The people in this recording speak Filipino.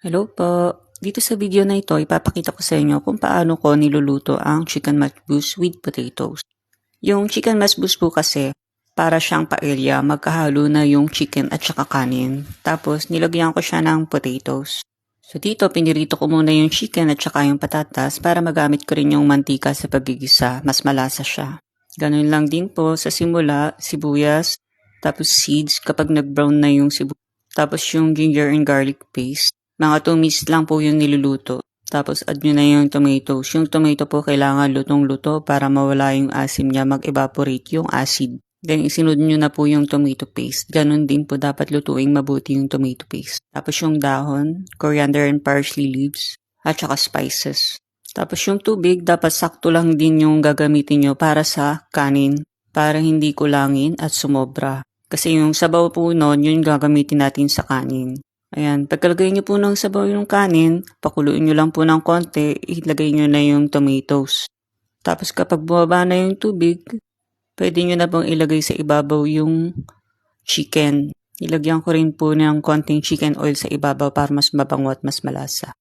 Hello po. Dito sa video na ito, ipapakita ko sa inyo kung paano ko niluluto ang chicken masbus with potatoes. Yung chicken masbus po kasi, para siyang paella, magkahalo na yung chicken at saka kanin. Tapos, nilagyan ko siya ng potatoes. So dito, pinirito ko muna yung chicken at saka yung patatas para magamit ko rin yung mantika sa pagigisa, mas malasa siya. Ganun lang din po sa simula, sibuyas, tapos seeds kapag nag-brown na yung sibuyas. Tapos yung ginger and garlic paste. Mga 2 minutes lang po yung niluluto. Tapos add nyo na yung tomatoes. Yung tomato po kailangan lutong-luto para mawala yung asim niya, mag-evaporate yung acid. Then isinod nyo na po yung tomato paste. Ganon din po dapat lutuing mabuti yung tomato paste. Tapos yung dahon, coriander and parsley leaves, at saka spices. Tapos yung tubig, dapat sakto lang din yung gagamitin nyo para sa kanin. Para hindi kulangin at sumobra. Kasi yung sabaw po nun, yun gagamitin natin sa kanin. Ayan, pagkalagay nyo po ng sabaw yung kanin, pakuluin nyo lang po ng konti, ilagay nyo na yung tomatoes. Tapos kapag bumaba na yung tubig, pwede nyo na pong ilagay sa ibabaw yung chicken. Ilagyan ko rin po ng konting chicken oil sa ibabaw para mas mabango at mas malasa.